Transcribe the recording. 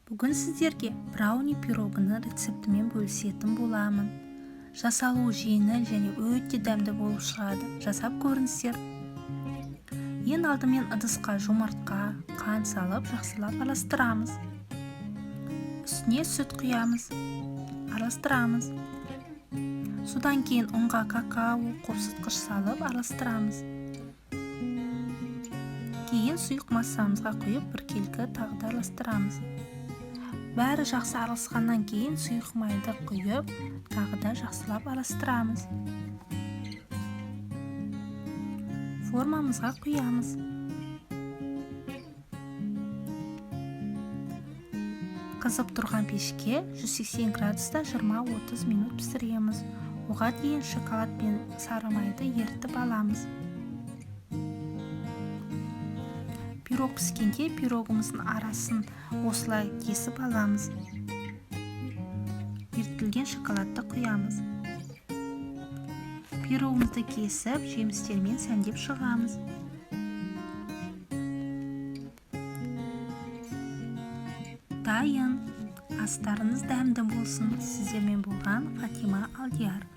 Бүгін сіздерге брауни пирогының рецептімен бөлісетін боламын. Жасалуы жеңіл және өте дәмді болып шығады. Жасап көріңіздер. Ең алдымен ыдысқа жұмыртқа, қант салып, жақсылап араластырамыз. Үстіне сүт құямыз, араластырамыз. Содан кейін ұнға какао, қосылтқыш салып араластырамыз. Кейін сұйық массамызға құйып біркелкі тағы да араластырамыз. Бәрі жақсы араласқаннан кейін сұйық майды құйып, тағы да жақсылап араластырамыз. Формамызға құямыз. Қызып тұрған пешке 180 градуста 20-30 минут пісіреміз. Оған дейін шоколад пен сары майды ерітіп аламыз. Пирог піскенде пирогымыздың арасын осылай кесіп аламыз. Ерітілген шоколадты құямыз. Пирогымызды кесіп, жемістермен сәндеп шығамыз. Дайын. Астарыңыз дәмді болсын. Сіздермен болған Фатима Алдияр.